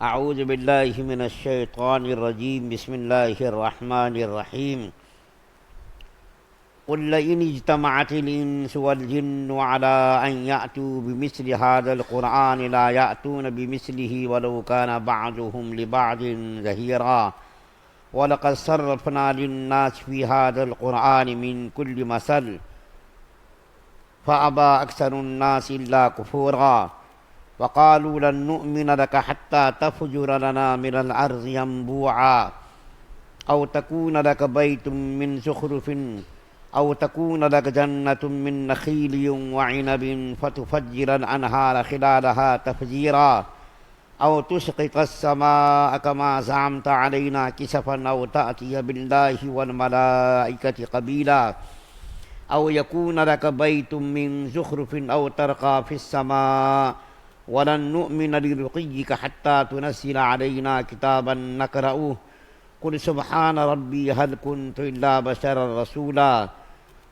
اعوذ باللہ من الشیطان الرجیم بسم اللہ الرحمن الرحیم قل لئن اجتمعت الانس والجن على ان يأتوا بمثل هذا القرآن لا يأتون بمثله ولو كان بعضهم لبعض ظهيرا ولقد صرفنا للناس في هذا القرآن من كل مثل فأبى أكثر الناس إلا كفورا وقالوا لن نؤمن لك حتى تفجر لنا من الأرض ينبوعا أو تكون لك بيت من زخرف أو تكون لك جنة من نخيل وعنب فتفجر الأنهار خلالها تفجيرا أو تسقط السماء كما زعمت علينا كسفا أو تأتي بالله والملائكة قبيلا أو يكون لك بيت من زخرف أو ترقى في السماء ولن نؤمن لرقيك حتى تنزل علينا كتابا نقرأه قل سبحان ربي هل كنت إلا بشرا رسولا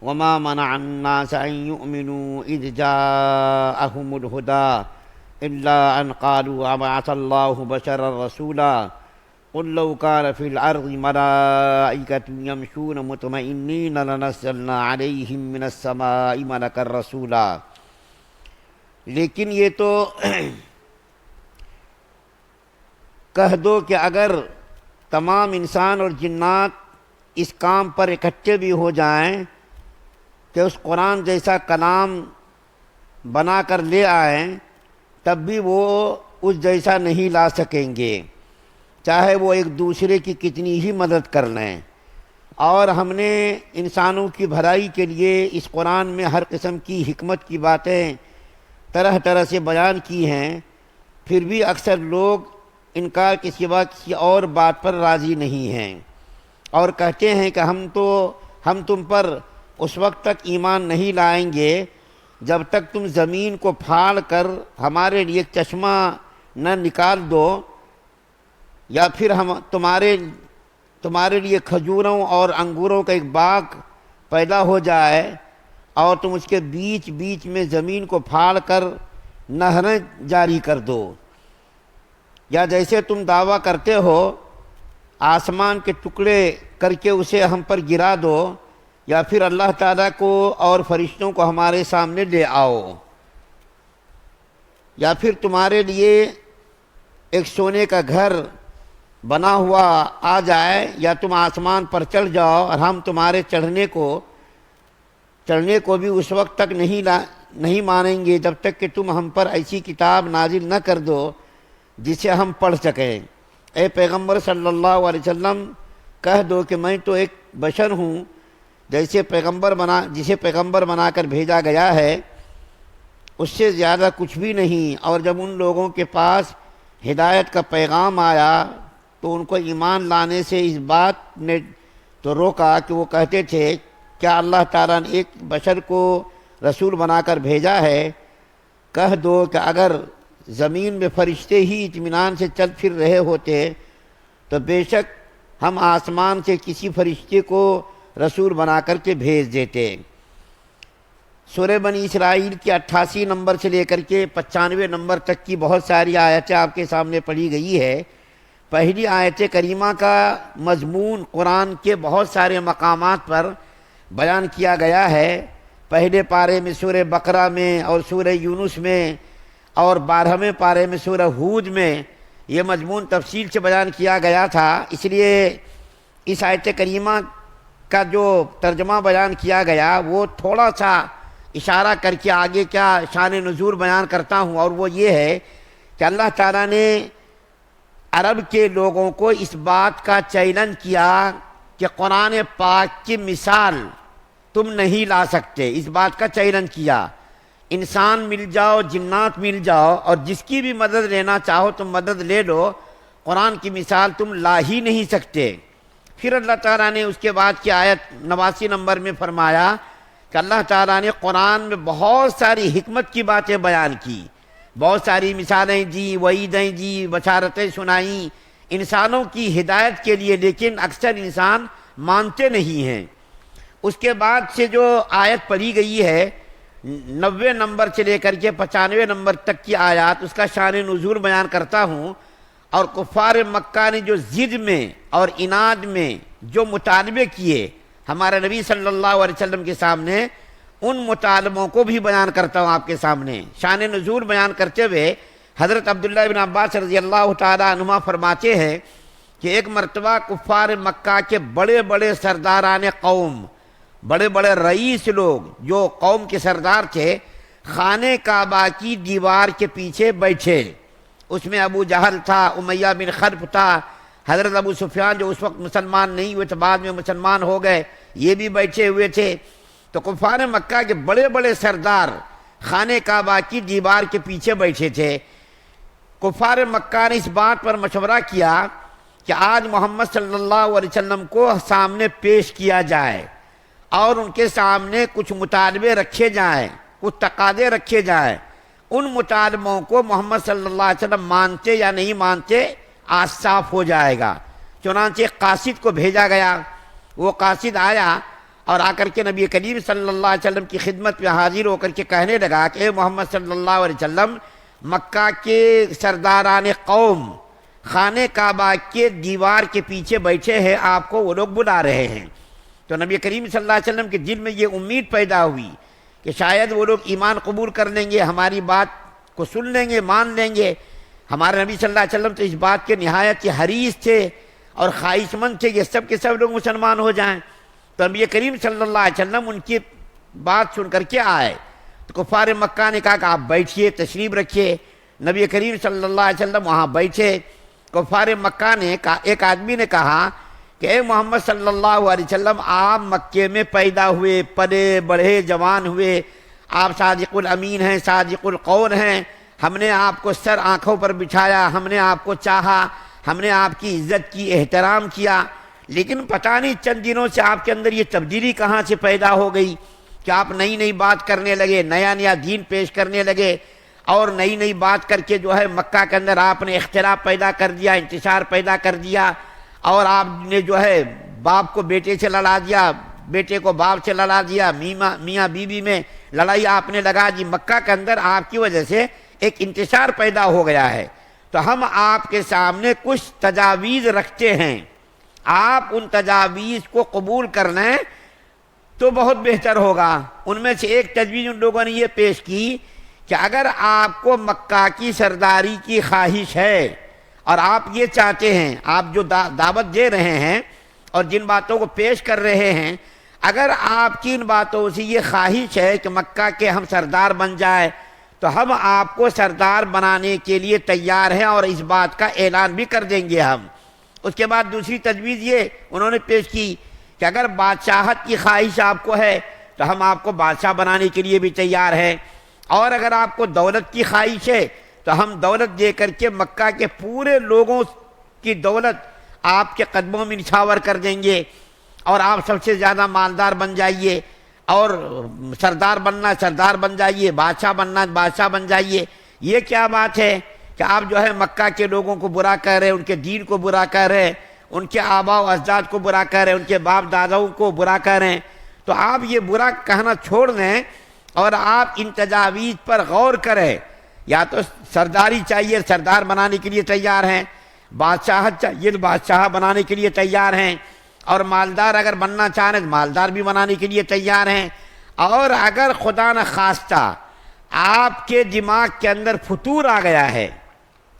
وما منع الناس أن يؤمنوا إذ جاءهم الهدى إلا أن قالوا أبعث الله بشرا رسولا قل لو كان في الأرض ملائكة يمشون مطمئنين لنزلنا عليهم من السماء ملكا رسولا۔ لیکن یہ تو کہہ دو کہ اگر تمام انسان اور جنات اس کام پر اکٹھے بھی ہو جائیں کہ اس قرآن جیسا کلام بنا کر لے آئیں تب بھی وہ اس جیسا نہیں لا سکیں گے، چاہے وہ ایک دوسرے کی کتنی ہی مدد کر لیں۔ اور ہم نے انسانوں کی بھلائی کے لیے اس قرآن میں ہر قسم کی حکمت کی باتیں طرح طرح سے بیان کی ہیں، پھر بھی اکثر لوگ ان کا سوا کسی اور بات پر راضی نہیں ہیں اور کہتے ہیں کہ ہم تم پر اس وقت تک ایمان نہیں لائیں گے جب تک تم زمین کو پھاڑ کر ہمارے لیے ایک چشمہ نہ نکال دو، یا پھر ہم تمہارے لیے کھجوروں اور انگوروں کا ایک باغ پیدا ہو جائے اور تم اس کے بیچ بیچ میں زمین کو پھاڑ کر نہریں جاری کر دو، یا جیسے تم دعویٰ کرتے ہو آسمان کے ٹکڑے کر کے اسے ہم پر گرا دو، یا پھر اللہ تعالیٰ کو اور فرشتوں کو ہمارے سامنے لے آؤ، یا پھر تمہارے لیے ایک سونے کا گھر بنا ہوا آ جائے، یا تم آسمان پر چڑھ جاؤ اور ہم تمہارے چڑھنے کو بھی اس وقت تک نہیں مانیں گے جب تک کہ تم ہم پر ایسی کتاب نازل نہ کر دو جسے ہم پڑھ سکیں۔ اے پیغمبر صلی اللہ علیہ وسلم کہہ دو کہ میں تو ایک بشر ہوں جسے پیغمبر بنا کر بھیجا گیا ہے، اس سے زیادہ کچھ بھی نہیں۔ اور جب ان لوگوں کے پاس ہدایت کا پیغام آیا تو ان کو ایمان لانے سے اس بات نے تو روکا کہ وہ کہتے تھے کیا اللہ تعالیٰ نے ایک بشر کو رسول بنا کر بھیجا ہے؟ کہہ دو کہ اگر زمین میں فرشتے ہی اطمینان سے چل پھر رہے ہوتے تو بے شک ہم آسمان سے کسی فرشتے کو رسول بنا کر کے بھیج دیتے۔ سورہ بنی اسرائیل کی 88 نمبر سے لے کر کے 95 نمبر تک کی بہت ساری آیتیں آپ کے سامنے پڑھی گئی ہے۔ پہلی آیت کریمہ کا مضمون قرآن کے بہت سارے مقامات پر بیان کیا گیا ہے۔ پہلے پارے میں سورہ بقرہ میں اور سورہ یونس میں اور 12ویں پارے میں سورہ ہود میں یہ مضمون تفصیل سے بیان کیا گیا تھا، اس لیے اس آیت کریمہ کا جو ترجمہ بیان کیا گیا وہ تھوڑا سا اشارہ کر کے آگے کیا شان نزول بیان کرتا ہوں، اور وہ یہ ہے کہ اللہ تعالیٰ نے عرب کے لوگوں کو اس بات کا چیلنج کیا کہ قرآن پاک کی مثال تم نہیں لا سکتے، اس بات کا چیلنج کیا۔ انسان مل جاؤ، جنات مل جاؤ، اور جس کی بھی مدد لینا چاہو تم مدد لے لو، قرآن کی مثال تم لا ہی نہیں سکتے۔ پھر اللہ تعالیٰ نے اس کے بعد کی آیت 89 نمبر میں فرمایا کہ اللہ تعالیٰ نے قرآن میں بہت ساری حکمت کی باتیں بیان کی، بہت ساری مثالیں دی، وعیدیں دی، بشارتیں سنائیں انسانوں کی ہدایت کے لیے، لیکن اکثر انسان مانتے نہیں ہیں۔ اس کے بعد سے جو آیت پڑھی گئی ہے 90 نمبر سے لے کر کے 95 نمبر تک کی آیات، اس کا شان نزول بیان کرتا ہوں، اور کفار مکہ نے جو ضد میں اور عناد میں جو مطالبے کیے ہمارے نبی صلی اللہ علیہ وسلم کے سامنے، ان مطالبوں کو بھی بیان کرتا ہوں آپ کے سامنے۔ شان نزول بیان کرتے ہوئے حضرت عبداللہ بن عباس رضی اللہ تعالیٰ عنہما فرماتے ہیں کہ ایک مرتبہ کفار مکہ کے بڑے بڑے سرداران قوم، بڑے بڑے رئیس لوگ جو قوم کے سردار تھے، خانہ کعبہ کی دیوار کے پیچھے بیٹھے۔ اس میں ابو جہل تھا، امیہ بن خلف تھا، حضرت ابو سفیان جو اس وقت مسلمان نہیں ہوئے تھے، بعد میں مسلمان ہو گئے، یہ بھی بیٹھے ہوئے تھے۔ تو کفار مکہ کے بڑے بڑے سردار خانہ کعبہ کی دیوار کے پیچھے بیٹھے تھے۔ کفار مکہ نے اس بات پر مشورہ کیا کہ آج محمد صلی اللہ علیہ وسلم کو سامنے پیش کیا جائے اور ان کے سامنے کچھ مطالبے رکھے جائیں، کچھ تقاضے رکھے جائیں۔ ان مطالبوں کو محمد صلی اللہ علیہ وسلم مانتے یا نہیں مانتے آج صاف ہو جائے گا۔ چنانچہ قاصد کو بھیجا گیا، وہ قاصد آیا اور آ کر کے نبی کریم صلی اللہ علیہ وسلم کی خدمت میں حاضر ہو کر کے کہنے لگا کہ اے محمد صلی اللہ علیہ وسلم، مکہ کے سرداران قوم خانہ کعبہ کے دیوار کے پیچھے بیٹھے ہیں، آپ کو وہ لوگ بلا رہے ہیں۔ تو نبی کریم صلی اللہ علیہ وسلم کے دل میں یہ امید پیدا ہوئی کہ شاید وہ لوگ ایمان قبول کر لیں گے، ہماری بات کو سن لیں گے، مان لیں گے۔ ہمارے نبی صلی اللہ علیہ وسلم تو اس بات کے نہایت حریص تھے اور خواہش مند تھے کہ سب کے سب لوگ مسلمان ہو جائیں۔ تو نبی کریم صلی اللہ علیہ وسلم ان کی بات سن کر کے آئے تو کفار مکہ نے کہا کہ آپ بیٹھیے، تشریف رکھیے۔ نبی کریم صلی اللہ علیہ وسلم وہاں بیٹھے۔ کفار مکہ نے ایک آدمی نے کہا کہ اے محمد صلی اللہ علیہ وسلم، آپ مکے میں پیدا ہوئے، پلے بڑھے، جوان ہوئے، آپ صادق الامین ہیں، صادق القول ہیں، ہم نے آپ کو سر آنکھوں پر بٹھایا، ہم نے آپ کو چاہا، ہم نے آپ کی عزت کی، احترام کیا، لیکن پتہ نہیں چند دنوں سے آپ کے اندر یہ تبدیلی کہاں سے پیدا ہو گئی کہ آپ نئی نئی بات کرنے لگے، نیا نیا دین پیش کرنے لگے، اور نئی نئی بات کر کے جو ہے مکہ کے اندر آپ نے اختلاف پیدا کر دیا، انتشار پیدا کر دیا، اور آپ نے جو ہے باپ کو بیٹے سے لڑا دیا، بیٹے کو باپ سے لڑا دیا، میاں بیوی میں لڑائی آپ نے لگا دی۔ مکہ کے اندر آپ کی وجہ سے ایک انتشار پیدا ہو گیا ہے۔ تو ہم آپ کے سامنے کچھ تجاویز رکھتے ہیں، آپ ان تجاویز کو قبول کر لیں تو بہت بہتر ہوگا۔ ان میں سے ایک تجویز ان لوگوں نے یہ پیش کی کہ اگر آپ کو مکہ کی سرداری کی خواہش ہے اور آپ یہ چاہتے ہیں، آپ جو دعوت دے رہے ہیں اور جن باتوں کو پیش کر رہے ہیں، اگر آپ کی ان باتوں سے یہ خواہش ہے کہ مکہ کے ہم سردار بن جائے تو ہم آپ کو سردار بنانے کے لیے تیار ہیں اور اس بات کا اعلان بھی کر دیں گے ہم۔ اس کے بعد دوسری تجویز یہ انہوں نے پیش کی کہ اگر بادشاہت کی خواہش آپ کو ہے تو ہم آپ کو بادشاہ بنانے کے لیے بھی تیار ہیں، اور اگر آپ کو دولت کی خواہش ہے تو ہم دولت دے کر کے مکہ کے پورے لوگوں کی دولت آپ کے قدموں میں نچھاور کر دیں گے اور آپ سب سے زیادہ مالدار بن جائیے، اور سردار بننا سردار بن جائیے، بادشاہ بننا بادشاہ بن جائیے۔ یہ کیا بات ہے کہ آپ جو ہے مکہ کے لوگوں کو برا کہہ رہے ہیں، ان کے دین کو برا کہہ رہے ہیں، ان کے آباء و اجداد کو برا کہہ رہے ہیں، ان کے باپ داداؤں کو برا کہہ رہے ہیں۔ تو آپ یہ برا کہنا چھوڑ دیں اور آپ ان تجاویز پر غور کریں۔ یا تو سرداری چاہیے، سردار بنانے کے لیے تیار ہیں، بادشاہت چاہیے تو بادشاہ بنانے کے لیے تیار ہیں، اور مالدار اگر بننا چاہیں تو مالدار بھی بنانے کے لیے تیار ہیں۔ اور اگر خدا نخواستہ آپ کے دماغ کے اندر فتور آ گیا ہے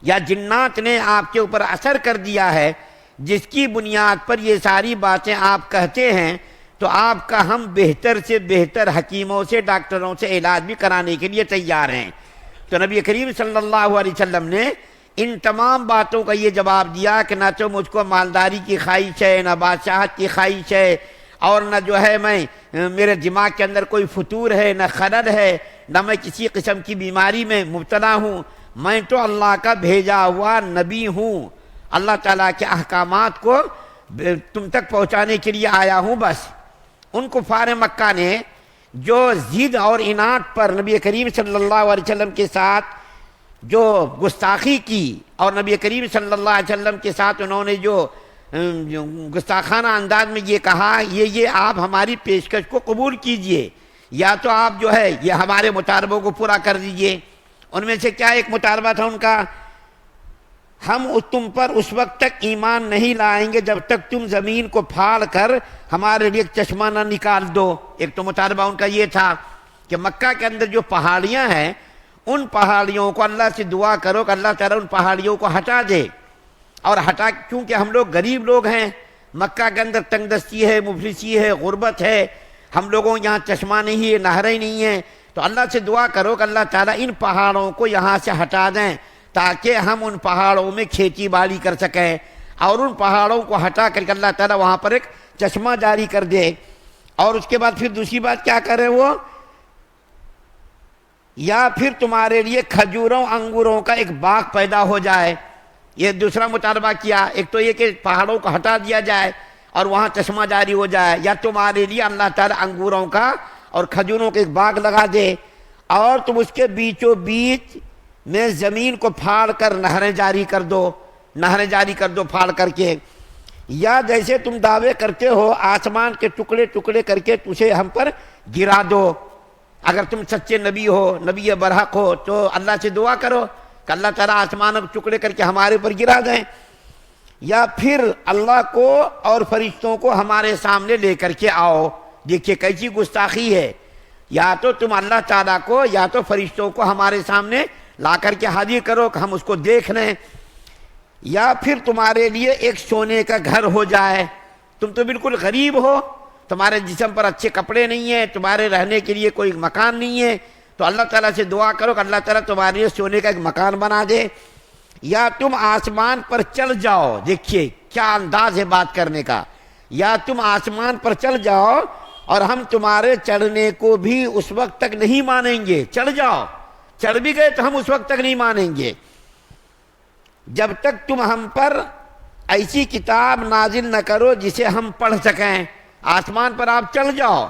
یا جنات نے آپ کے اوپر اثر کر دیا ہے جس کی بنیاد پر یہ ساری باتیں آپ کہتے ہیں، تو آپ کا ہم بہتر سے بہتر حکیموں سے، ڈاکٹروں سے علاج بھی کرانے کے لیے تیار ہیں۔ تو نبی کریم صلی اللہ علیہ وسلم نے ان تمام باتوں کا یہ جواب دیا کہ نہ تو مجھ کو مالداری کی خواہش ہے، نہ بادشاہت کی خواہش ہے، اور نہ جو ہے میرے دماغ کے اندر کوئی فتور ہے، نہ خلل ہے، نہ میں کسی قسم کی بیماری میں مبتلا ہوں۔ میں تو اللہ کا بھیجا ہوا نبی ہوں، اللہ تعالیٰ کے احکامات کو تم تک پہنچانے کے لیے آیا ہوں بس۔ ان کفار مکہ نے جو ضد اور عناد پر نبی کریم صلی اللہ علیہ وسلم کے ساتھ جو گستاخی کی، اور نبی کریم صلی اللہ علیہ وسلم کے ساتھ انہوں نے جو گستاخانہ انداز میں یہ کہا، یہ آپ ہماری پیشکش کو قبول کیجئے، یا تو آپ جو ہے یہ ہمارے مطالبوں کو پورا کر دیجئے۔ ان میں سے کیا ایک مطالبہ تھا ان کا ہم تم پر اس وقت تک ایمان نہیں لائیں گے جب تک تم زمین کو پھاڑ کر ہمارے لیے ایک چشمہ نہ نکال دو۔ ایک تو مطالبہ ان کا یہ تھا کہ مکہ کے اندر جو پہاڑیاں ہیں ان پہاڑیوں کو اللہ سے دعا کرو کہ اللہ تعالیٰ ان پہاڑیوں کو ہٹا دے، اور ہٹا، کیونکہ ہم لوگ غریب لوگ ہیں، مکہ کے اندر تنگ دستی ہے، مفلسی ہے، غربت ہے، ہم لوگوں یہاں چشمہ نہیں ہے، نہریں نہیں ہیں، تو اللہ سے دعا کرو کہ اللہ تعالیٰ ان پہاڑوں کو یہاں سے ہٹا دیں تاکہ ہم ان پہاڑوں میں کھیتی باڑی کر سکیں، اور ان پہاڑوں کو ہٹا کر کے اللہ تعالیٰ وہاں پر ایک چشمہ جاری کر دے۔ اور اس کے بعد پھر دوسری بات کیا کرے وہ، یا پھر تمہارے لیے کھجوروں انگوروں کا ایک باغ پیدا ہو جائے۔ یہ دوسرا مطالبہ کیا، ایک تو یہ کہ پہاڑوں کو ہٹا دیا جائے اور وہاں چشمہ جاری ہو جائے، یا تمہارے لیے اللہ تعالیٰ انگوروں کا اور کھجوروں کا ایک باغ لگا دے، اور تم اس کے بیچوں بیچ میں زمین کو پھاڑ کر نہریں جاری کر دو، نہریں جاری کر دو پھاڑ کر کے، یا جیسے تم دعوے کرتے ہو آسمان کے ٹکڑے ٹکڑے کر کے اسے ہم پر گرا دو۔ اگر تم سچے نبی ہو، نبی برحق ہو، تو اللہ سے دعا کرو کہ اللہ تعالیٰ آسمانوں کے ٹکڑے کر کے ہمارے اوپر گرا دیں، یا پھر اللہ کو اور فرشتوں کو ہمارے سامنے لے کر کے آؤ۔ دیکھیے کیسی گستاخی ہے، یا تو تم اللہ تعالیٰ کو یا تو فرشتوں کو ہمارے سامنے لا کر کے حاضر کرو کہ ہم اس کو دیکھ لیں، یا پھر تمہارے لیے ایک سونے کا گھر ہو جائے۔ تم تو بالکل غریب ہو، تمہارے جسم پر اچھے کپڑے نہیں ہیں، تمہارے رہنے کے لیے کوئی مکان نہیں ہے، تو اللہ تعالیٰ سے دعا کرو کہ اللہ تعالیٰ تمہارے لیے سونے کا ایک مکان بنا دے، یا تم آسمان پر چل جاؤ۔ دیکھیے کیا انداز ہے بات کرنے کا، یا تم آسمان پر چل جاؤ اور ہم تمہارے چڑھنے کو بھی اس وقت تک نہیں مانیں گے۔ چڑھ جاؤ، چڑھ بھی گئے تو ہم اس وقت تک نہیں مانیں گے جب تک تم ہم پر ایسی کتاب نازل نہ کرو جسے ہم پڑھ سکیں۔ آسمان پر آپ چڑھ جاؤ،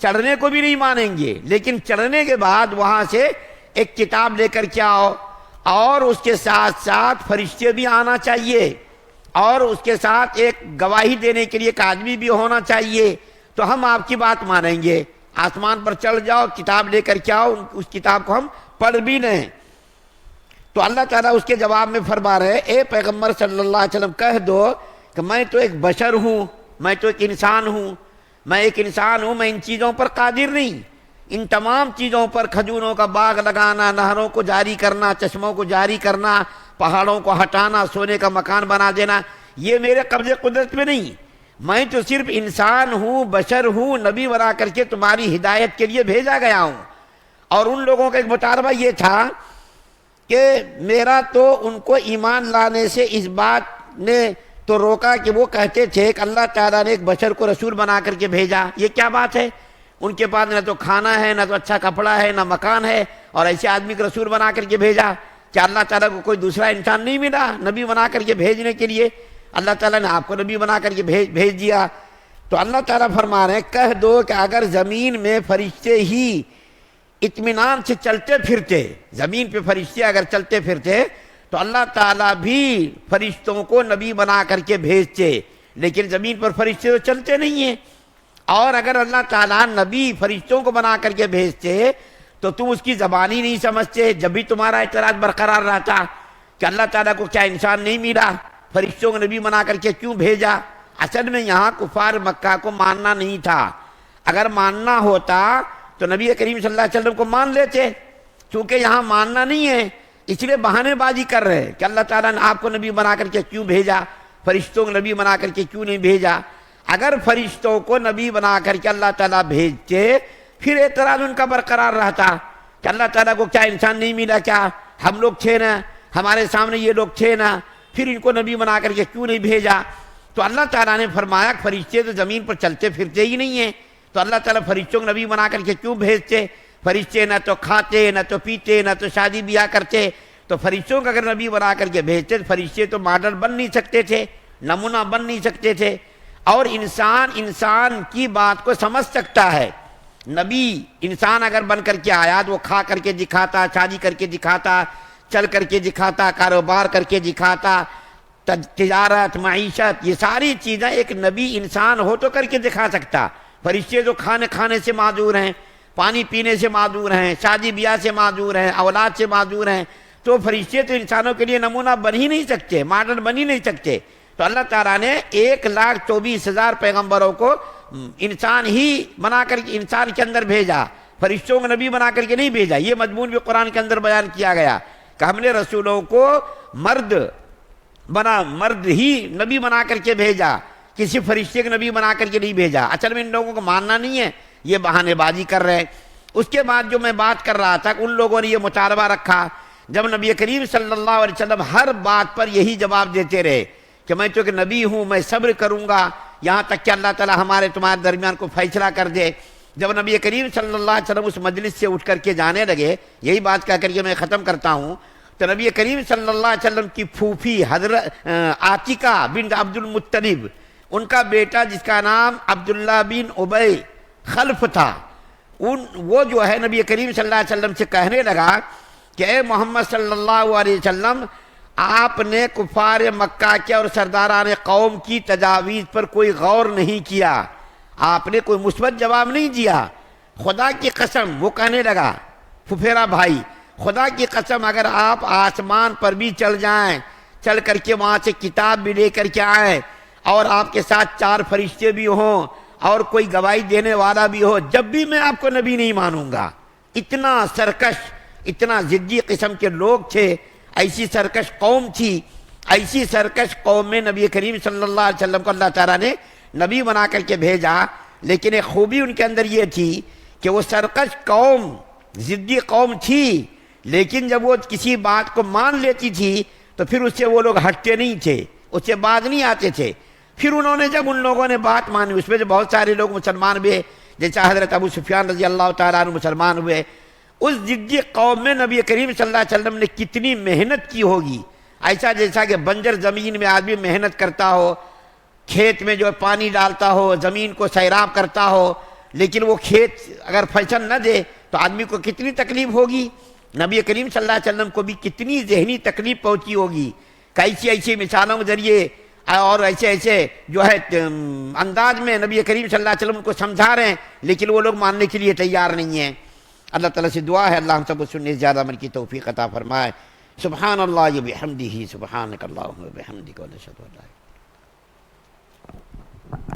چڑھنے کو بھی نہیں مانیں گے، لیکن چڑھنے کے بعد وہاں سے ایک کتاب لے کر کے آؤ، اور اس کے ساتھ ساتھ فرشتے بھی آنا چاہیے، اور اس کے ساتھ ایک گواہی دینے کے لیے ایک آدمی بھی ہونا چاہیے، تو ہم آپ کی بات مانیں گے۔ آسمان پر چڑھ جاؤ، کتاب لے کر کے آؤ، اس کتاب کو ہم پڑھ بھی لیں۔ تو اللہ تعالیٰ اس کے جواب میں فرما رہے، اے پیغمبر صلی اللہ علیہ وسلم کہہ دو کہ میں تو ایک بشر ہوں، میں تو ایک انسان ہوں، میں ایک انسان ہوں، میں ان چیزوں پر قادر نہیں۔ ان تمام چیزوں پر، کھجوروں کا باغ لگانا، نہروں کو جاری کرنا، چشموں کو جاری کرنا، پہاڑوں کو ہٹانا، سونے کا مکان بنا دینا، یہ میرے قبضے قدرت میں نہیں۔ میں تو صرف انسان ہوں، بشر ہوں، نبی بنا کر کے تمہاری ہدایت کے لیے بھیجا گیا ہوں۔ اور ان لوگوں کا ایک مطالبہ یہ تھا کہ میرا تو ان کو ایمان لانے سے اس بات نے تو روکا کہ وہ کہتے تھے کہ اللہ تعالیٰ نے ایک بشر کو رسول بنا کر کے بھیجا۔ یہ کیا بات ہے؟ ان کے پاس نہ تو کھانا ہے، نہ تو اچھا کپڑا ہے، نہ مکان ہے، اور ایسے آدمی کو رسول بنا کر کے بھیجا۔ کیا اللہ تعالیٰ کو کوئی دوسرا انسان نہیں ملا نبی بنا کر کے بھیجنے کے لیے؟ اللہ تعالیٰ نے آپ کو نبی بنا کر کے بھیج دیا۔ تو اللہ تعالیٰ فرما رہے ہیں کہہ دو کہ اگر زمین میں فرشتے ہی اطمینان سے چلتے پھرتے، زمین پہ فرشتے اگر چلتے پھرتے تو اللہ تعالیٰ بھی فرشتوں کو نبی بنا کر کے بھیجتے، لیکن زمین پر فرشتے تو چلتے نہیں ہیں۔ اور اگر اللہ تعالیٰ نبی فرشتوں کو بنا کر کے بھیجتے تو تم اس کی زبان ہی نہیں سمجھتے، جب بھی تمہارا اعتراض برقرار رہتا کہ اللہ تعالیٰ کو کیا انسان نہیں ملا، فرشتوں کو نبی بنا کر کے کیوں بھیجا؟ اصل میں یہاں کفار مکہ کو ماننا نہیں تھا۔ اگر ماننا ہوتا تو نبی کریم صلی اللہ علیہ وسلم کو مان لیتے، چونکہ یہاں ماننا نہیں ہے، اس لیے بہانے بازی کر رہے کہ اللہ تعالیٰ نے آپ کو نبی بنا کر کے کیوں بھیجا، فرشتوں کو نبی بنا کر کے کیوں نہیں بھیجا۔ اگر فرشتوں کو نبی بنا کر کے اللہ تعالیٰ بھیجتے پھر اعتراض ان کا برقرار رہتا کہ اللہ تعالیٰ کو کیا انسان نہیں ملا، کیا ہم لوگ تھے نا، ہمارے سامنے یہ لوگ تھے نا، پھر ان کو نبی بنا کر کے کیوں نہیں بھیجا۔ تو اللہ تعالیٰ نے فرمایا کہ فرشتے تو زمین پر چلتے پھرتے ہی نہیں ہیں، تو اللہ تعالیٰ فرشتوں کو نبی بنا کر کے کیوں بھیجتے؟ فرشتے نہ تو کھاتے، نہ تو پیتے، نہ تو شادی بیاہ کرتے، تو فرشتوں کو اگر نبی بنا کر کے بھیجتے تو فرشتے تو ماڈل بن نہیں سکتے تھے، نمونہ بن نہیں سکتے تھے۔ اور انسان کی بات کو سمجھ سکتا ہے۔ نبی انسان اگر بن کر کے آیا تو وہ کھا کر کے دکھاتا، شادی کر کے دکھاتا، چل کر کے دکھاتا، کاروبار کر کے دکھاتا، تجارت، معیشت، یہ ساری چیزیں ایک نبی انسان ہو تو کر کے دکھا سکتا۔ فرشتے تو کھانے سے معذور ہیں، پانی پینے سے معذور ہیں، شادی بیاہ سے معذور ہیں، اولاد سے معذور ہیں، تو فرشتے تو انسانوں کے لیے نمونہ بن ہی نہیں سکتے، ماڈل بن ہی نہیں سکتے۔ تو اللہ تعالیٰ نے 1,24,000 پیغمبروں کو انسان ہی بنا کر کے انسان کے اندر بھیجا، فرشتوں کو نبی بنا کر کے نہیں بھیجا۔ یہ مضمون بھی قرآن کے اندر بیان کیا گیا کہ ہم نے رسولوں کو مرد ہی نبی بنا کر کے بھیجا، کسی فرشتے کو نبی بنا کر کے نہیں بھیجا۔ اصل میں ان لوگوں کو ماننا نہیں ہے، یہ بہانے بازی کر رہے ہیں۔ اس کے بعد جو میں بات کر رہا تھا کہ ان لوگوں نے یہ مطالبہ رکھا، جب نبی کریم صلی اللہ علیہ وسلم ہر بات پر یہی جواب دیتے رہے کہ میں تو کہ نبی ہوں، میں صبر کروں گا یہاں تک کہ اللہ تعالی ہمارے تمہارے درمیان کو فیصلہ کر دے۔ جب نبی کریم صلی اللہ علیہ وسلم اس مجلس سے اٹھ کر کے جانے لگے، یہی بات کہہ کر کے میں ختم کرتا ہوں، تو نبی کریم صلی اللہ علیہ وسلم کی پھوپھی حضرت عاتقہ بنت عبد المطلب، ان کا بیٹا جس کا نام عبداللہ بن ابی خلف تھا، وہ جو ہے نبی کریم صلی اللہ علیہ وسلم سے کہنے لگا کہ اے محمد صلی اللہ علیہ وسلم، آپ نے کفار مکہ کے اور سرداران قوم کی تجاویز پر کوئی غور نہیں کیا، آپ نے کوئی مثبت جواب نہیں دیا۔ خدا کی قسم، وہ کہنے لگا پھپھیرا بھائی، خدا کی قسم اگر آپ آسمان پر بھی چل جائیں، چل کر کے وہاں سے کتاب بھی لے کر کے آئیں، اور آپ کے ساتھ 4 فرشتے بھی ہوں اور کوئی گواہی دینے والا بھی ہو، جب بھی میں آپ کو نبی نہیں مانوں گا۔ اتنا سرکش، اتنا ضدی قسم کے لوگ تھے، ایسی سرکش قوم تھی۔ ایسی سرکش قوم میں نبی کریم صلی اللہ علیہ وسلم کو اللہ تعالیٰ نے نبی بنا کر کے بھیجا، لیکن ایک خوبی ان کے اندر یہ تھی کہ وہ سرکش قوم، ضدی قوم تھی، لیکن جب وہ کسی بات کو مان لیتی تھی تو پھر اس سے وہ لوگ ہٹتے نہیں تھے، اس سے باز نہیں آتے تھے۔ پھر انہوں نے جب ان لوگوں نے بات مانی، اس میں سے بہت سارے لوگ مسلمان ہوئے، جیسے حضرت ابو سفیان رضی اللہ تعالیٰ عنہ مسلمان ہوئے۔ اس ضدی قوم میں نبی کریم صلی اللہ علیہ وسلم نے کتنی محنت کی ہوگی، ایسا جیسا کہ بنجر زمین میں آدمی محنت کرتا ہو، کھیت میں جو پانی ڈالتا ہو، زمین کو سیراب کرتا ہو، لیکن وہ کھیت اگر فصل نہ دے تو آدمی کو کتنی تکلیف ہوگی۔ نبی کریم صلی اللہ علیہ وسلم کو بھی کتنی ذہنی تکلیف پہنچی ہوگی، کیسی ایسی مثالوں کے ذریعے اور ایسے جو ہے انداز میں نبی کریم صلی اللہ علیہ وسلم کو سمجھا رہے ہیں، لیکن وہ لوگ ماننے کے لیے تیار نہیں ہیں۔ اللہ تعالیٰ سے دعا ہے اللہ ہم سب کو سننے سے زیادہ عمل کی توفیق عطا فرمائے۔ سبحان اللہ بحمدہ، سبحانک اللہم وبحمدک، ونشہد ان لا الہ الا انت